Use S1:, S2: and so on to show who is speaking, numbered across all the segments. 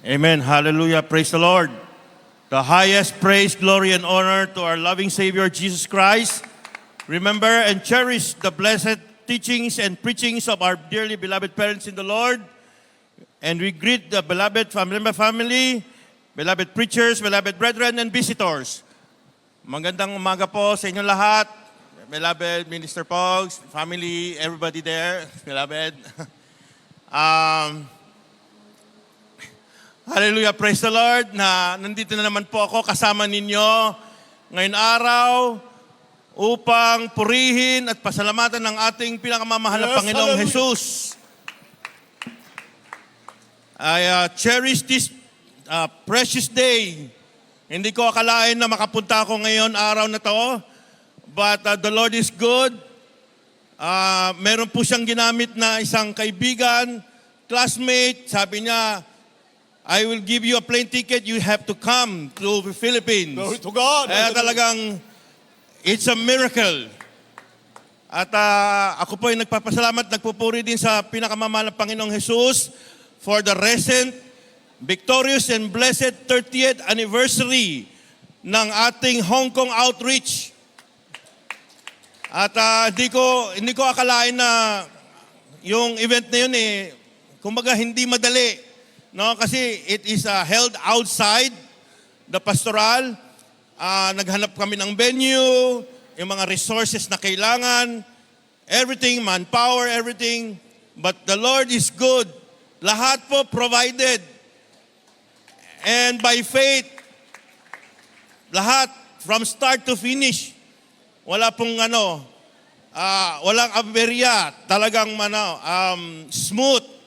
S1: Amen. Hallelujah. Praise the Lord. The highest praise, glory, and honor to our loving Savior, Jesus Christ. Remember and cherish the blessed teachings and preachings of our dearly beloved parents in the Lord. And we greet the beloved family, beloved preachers, beloved brethren, and visitors. Magandang umaga po sa inyong lahat. Beloved Minister Pogs, family, everybody there, beloved. Hallelujah, praise the Lord, na nandito na naman po ako kasama ninyo ngayon araw upang purihin at pasalamatan ng ating pinakamamahal na Panginoong Jesus. I cherish this precious day. Hindi ko akalain na makapunta ako ngayon araw na to, but the Lord is good. Meron po siyang ginamit na isang kaibigan, classmate, sabi niya, I will give you a plane ticket, you have to come to the Philippines.
S2: Glory to God.
S1: Kaya talagang, it's a miracle. At ako po ay nagpapasalamat, nagpupuri din sa pinakamamahal na Panginoong Jesus for the recent, victorious and blessed 30th anniversary ng ating Hong Kong outreach. At hindi ko akalain na yung event na yun kumbaga hindi madali. No, kasi it is held outside the pastoral. Naghanap kami ng venue, yung mga resources na kailangan, everything, manpower, everything. But the Lord is good. Lahat po provided. And by faith, lahat from start to finish. Wala pong walang aberya, talagang smooth.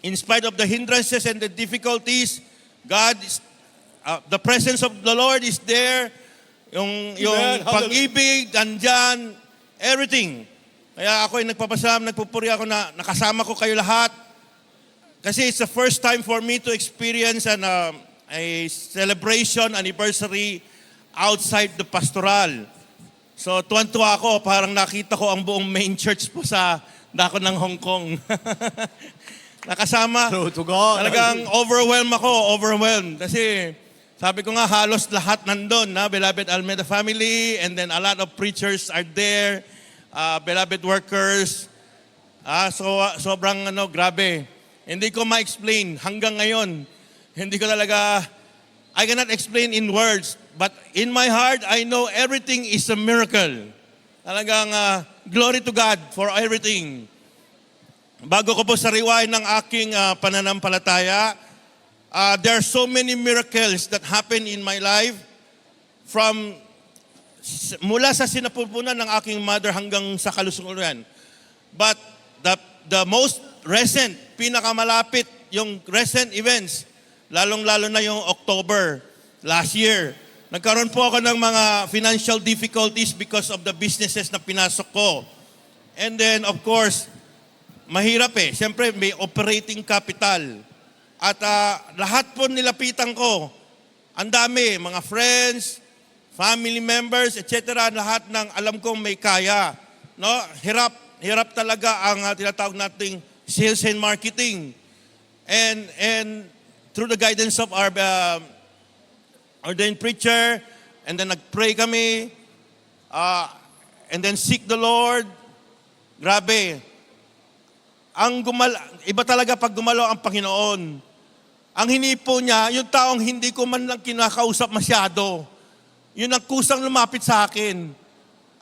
S1: In spite of the hindrances and the difficulties, the presence of the Lord is there. Yung pag-ibig, andyan, everything. Kaya ako ay nagpupuri ako na nakasama ko kayo lahat. Kasi it's the first time for me to experience a celebration, anniversary outside the pastoral. So tuwan-tuwa ako, parang nakita ko ang buong main church po sa dako ng Hong Kong. Nakasama.
S2: True to God.
S1: Talagang overwhelmed. Kasi sabi ko nga halos lahat nandun, beloved Almeida family, and then a lot of preachers are there, beloved workers. Sobrang grabe. Hindi ko ma-explain hanggang ngayon. Hindi ko talaga, I cannot explain in words, but in my heart, I know everything is a miracle. Talagang glory to God for everything. Bago ko po sariwain ng aking pananampalataya, there are so many miracles that happen in my life mula sa sinapupunan ng aking mother hanggang sa kalusugan. But the most recent, pinakamalapit, yung recent events, lalong-lalo na yung October last year. Nagkaroon po ako ng mga financial difficulties because of the businesses na pinasok ko. And then, of course, mahirap Siyempre, may operating capital. At lahat po nilapitan ko. Ang dami, mga friends, family members, etc. Lahat ng alam kong may kaya. No? Hirap talaga ang tinatawag nating sales and marketing. And through the guidance of our ordained preacher, and then nagpray kami, and then seek the Lord. Grabe. Iba talaga pag gumalaw ang Panginoon. Ang hinipo niya, yung taong hindi ko man lang kinakausap masyado, yun ang kusang lumapit sa akin.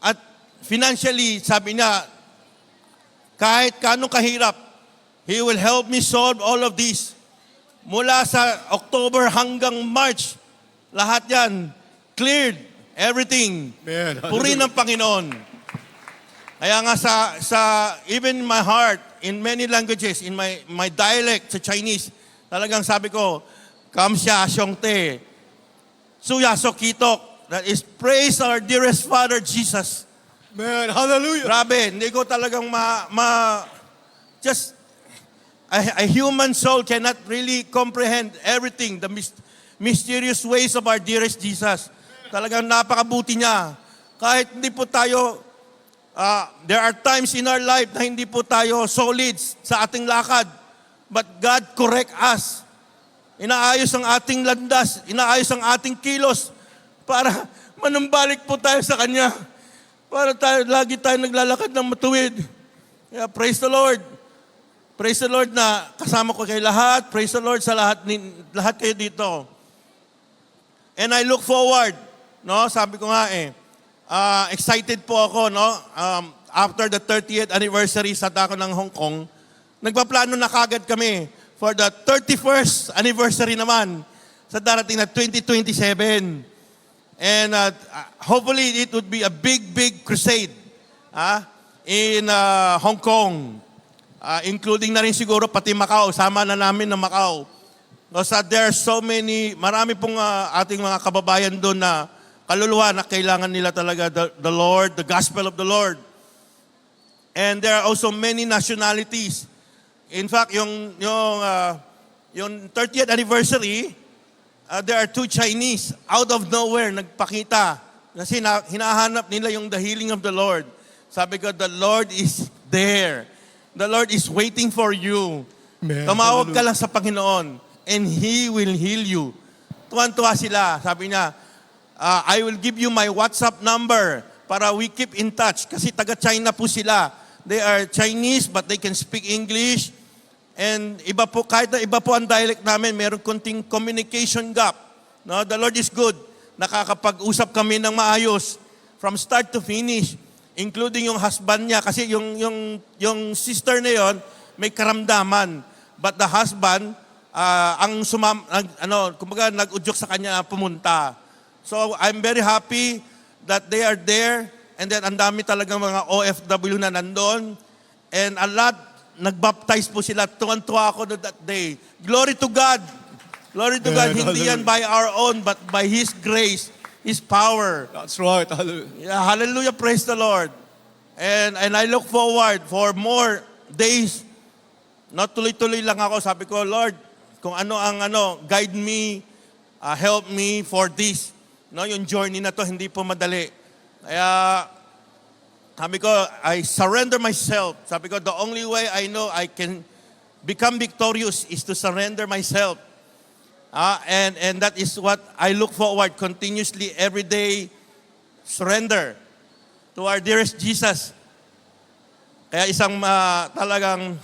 S1: At financially, sabi niya, kahit kanong kahirap, He will help me solve all of this. Mula sa October hanggang March, lahat yan, cleared, everything.
S2: Man,
S1: Puri ng Panginoon. Kaya nga even in my heart, in many languages, in my dialect sa Chinese, talagang sabi ko, Kamsha Xiongte, Suyaso Kitok, that is, praise our dearest Father Jesus.
S2: Man, hallelujah.
S1: Grabe, hindi ko talagang just a human soul cannot really comprehend everything, the mysterious ways of our dearest Jesus. Talagang napakabuti niya. Kahit hindi po tayo, there are times in our life na hindi po tayo solid sa ating lakad. But God correct us. inaayos ang ating landas, inaayos ang ating kilos para manumbalik po tayo sa Kanya. Para lagi tayo naglalakad ng matuwid. Kaya praise the Lord. Praise the Lord na kasama ko kay lahat. Praise the Lord sa lahat kayo dito. And I look forward, no? Sabi ko nga excited po ako, no? After the 30th anniversary sa dako ng Hong Kong, nagpaplano na kagad kami for the 31st anniversary naman sa darating na 2027. And hopefully it would be a big crusade in Hong Kong. Including na rin siguro pati Macau, sama na namin ng Macau. So there are so many, marami pong ating mga kababayan doon na kaluluwa na kailangan nila talaga the Lord, the gospel of the Lord. And there are also many nationalities. In fact, yung 30th anniversary, there are 2 Chinese out of nowhere nagpakita. Kasi hinahanap nila yung the healing of the Lord. Sabi ko, the Lord is there. The Lord is waiting for you.
S2: Amen.
S1: Tumawag ka lang sa Panginoon and He will heal you. Tuwan-tuwa sila. Sabi niya, I will give you my WhatsApp number para we keep in touch. Kasi taga-China po sila. They are Chinese but they can speak English. And iba po, kahit na iba po ang dialect namin, meron konting communication gap. No? The Lord is good. Nakakapag-usap kami ng maayos from start to finish, including yung husband niya. Kasi yung sister na yon may karamdaman. But the husband, kumbaga nag-udyok sa kanya na pumunta. So I'm very happy that they are there. And then ang dami talagang mga OFW na nandun. And a lot, nagbaptize po sila. Tuwan-tuwa ako that day. Glory to God. Glory to God. Hindi yan by our own, but by His grace, His power.
S2: That's right. Hallelujah.
S1: Yeah, hallelujah. Praise the Lord. And I look forward for more days. Not tuloy-tuloy lang ako. Sabi ko, Lord, kung ano ang guide me, help me for this. No, yung journey na to, hindi po madali. Kaya, sabi ko, I surrender myself. Sabi ko, the only way I know I can become victorious is to surrender myself. And that is what I look forward continuously every day, surrender to our dearest Jesus. Kaya isang talagang,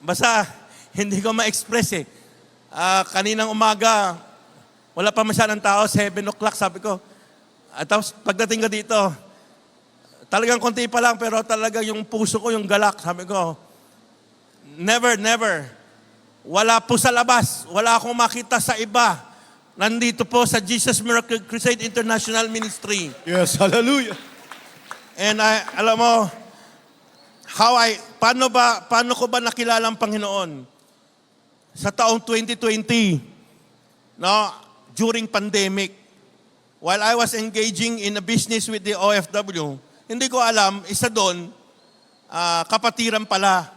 S1: basta hindi ko ma-express kaninang umaga, wala pa masyadong tao, 7 o'clock, sabi ko. At tapos pagdating ko dito, talagang konti pa lang, pero talaga yung puso ko, yung galak, sabi ko, never. Wala po sa labas. Wala akong makita sa iba. Nandito po sa Jesus Miracle Crusade International Ministry.
S2: Yes, hallelujah.
S1: And alam mo, paano ko ba nakilala ang Panginoon? Sa taong 2020, no, during pandemic, while I was engaging in a business with the OFW, hindi ko alam, isa doon, kapatiran pala.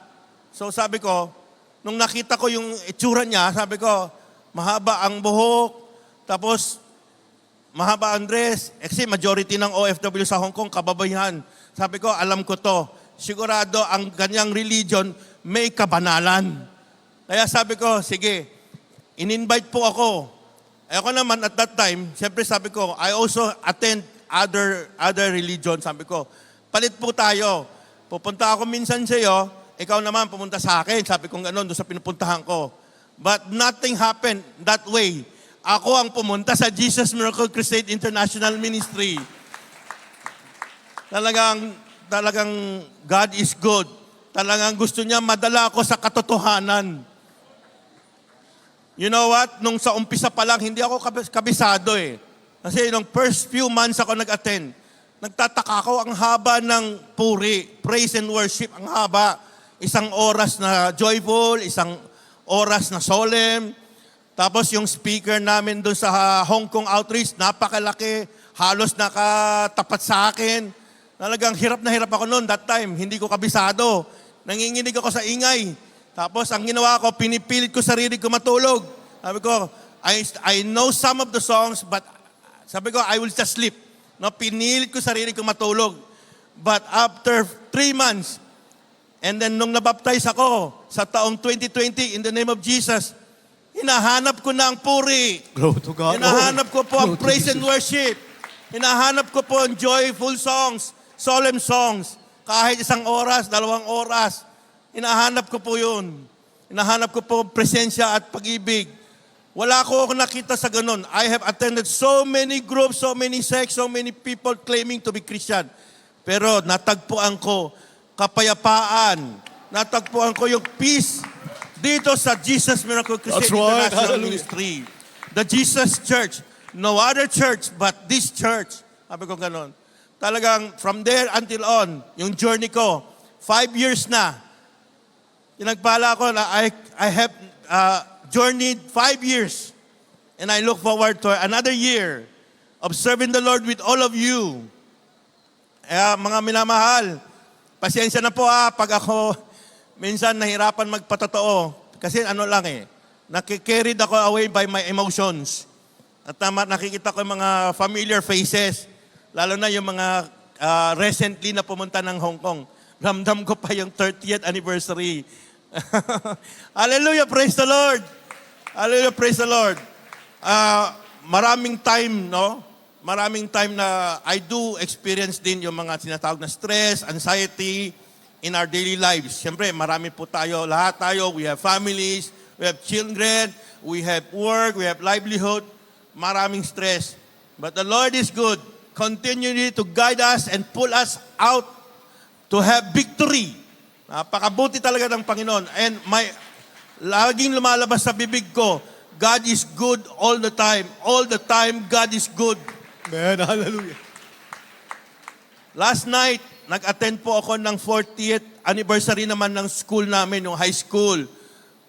S1: So sabi ko, nung nakita ko yung itsura niya, sabi ko, mahaba ang buhok, tapos mahaba ang dress. Kasi majority ng OFW sa Hong Kong, kababayan. Sabi ko, alam ko to. Sigurado ang ganyang religion may kabanalan. Kaya sabi ko, sige, in-invite po ako. Ako naman at that time, siyempre sabi ko, I also attend other religion. Sabi ko, palit po tayo. Pupunta ako minsan sa iyo, ikaw naman pumunta sa akin. Sabi ko gano'n doon sa pinupuntahan ko. But nothing happened that way. Ako ang pumunta sa Jesus Miracle Crusade International Ministry. Talagang God is good. Talagang gusto niya madala ako sa katotohanan. You know what? Nung sa umpisa pa lang, hindi ako kabisado . Kasi nung first few months ako nag-attend, nagtataka ako, ang haba ng puri, praise and worship, ang haba. 1 oras na joyful, 1 oras na solemn. Tapos yung speaker namin doon sa Hong Kong Outreach, napakalaki, halos nakatapat sa akin. Talagang hirap na hirap ako noon that time, hindi ko kabisado. Nanginginig ako sa ingay. Tapos ang ginawa ko, pinipilit ko sarili ko matulog. Sabi ko, I know some of the songs, but sabi ko, I will just sleep. No, pinilit ko sarili ko matulog. But after 3 months, and then nung nabaptize ako sa taong 2020 in the name of Jesus, Hinahanap ko na ang puri.
S2: Glory to God.
S1: Hinahanap ko po ang
S2: Glory to
S1: praise and
S2: Jesus.
S1: worship. Hinahanap ko po ang joyful songs, solemn songs. Kahit 1 oras, 2 oras. Hinahanap ko po yun. Hinahanap ko po presensya at pag-ibig. Wala ko nakita sa ganun. I have attended so many groups, so many sects, so many people claiming to be Christian. Pero natagpuan ko kapayapaan. Natagpuan ko yung peace dito sa Jesus Miracle Crusade
S2: That's right.
S1: International
S2: Hallelujah.
S1: Ministry. The Jesus Church. No other church but this church. Sabi ko ganun. Talagang from there until on, yung journey ko, 5 years na. Pinagpala ko na I have journeyed 5 years. And I look forward to another year of serving the Lord with all of you. Mga minamahal, pasensya na po pag ako minsan nahirapan magpatotoo. Kasi ano lang nakikarried ako away by my emotions. At nakikita ko yung mga familiar faces. Lalo na yung mga recently na pumunta ng Hong Kong. Ramdam ko pa yung 30th anniversary. Hallelujah, praise the Lord. Hallelujah, praise the Lord. Maraming time, no? Maraming time na I do experience din yung mga tinatawag na stress, anxiety in our daily lives. Siyempre, marami po tayo, lahat tayo, we have families, we have children, we have work, we have livelihood, maraming stress. But the Lord is good, continually to guide us and pull us out to have victory. Napakabuti talaga ng Panginoon. And laging lumalabas sa bibig ko, God is good all the time. All the time, God is good.
S2: Amen. Hallelujah.
S1: Last night, nag-attend po ako ng 40th anniversary naman ng school namin, yung high school.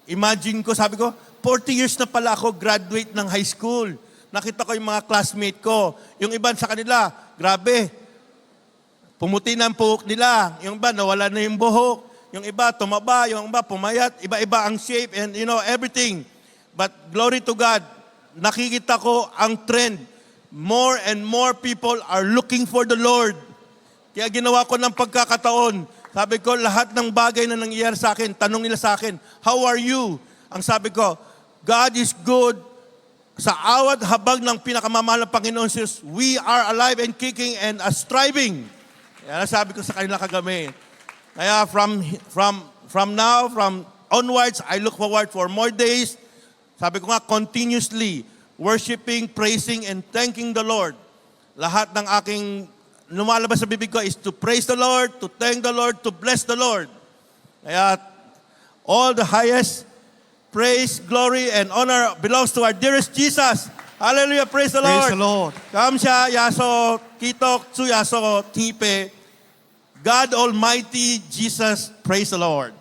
S1: Imagine ko, sabi ko, 40 years na pala ako graduate ng high school. Nakita ko yung mga classmate ko. Yung iba sa kanila, grabe, pumuti na ang buhok nila. Yung iba, nawala na yung buhok. Yung iba, tumaba. Yung iba, pumayat. Iba-iba ang shape and everything. But glory to God, nakikita ko ang trend. More and more people are looking for the Lord. Kaya ginawa ko ng pagkakataon. Sabi ko, lahat ng bagay na nangyayari sa akin, tanong nila sa akin, how are you? Ang sabi ko, God is good. Sa awat habag ng pinakamamahal ng Panginoon Jesus, we are alive and kicking and striving. Yan ang sabi ko sa kanila kagabi. Kaya from now, from onwards, I look forward for more days. Sabi ko nga, continuously worshiping, praising, and thanking the Lord. Lahat ng aking lumalabas sa bibig ko is to praise the Lord, to thank the Lord, to bless the Lord. Kaya all the highest praise, glory, and honor belongs to our dearest Jesus. Hallelujah, praise the Lord.
S2: Praise the Lord.
S1: Kamsha, yaso, kitok, tsu, yaso, tipe. God Almighty, Jesus, praise the Lord.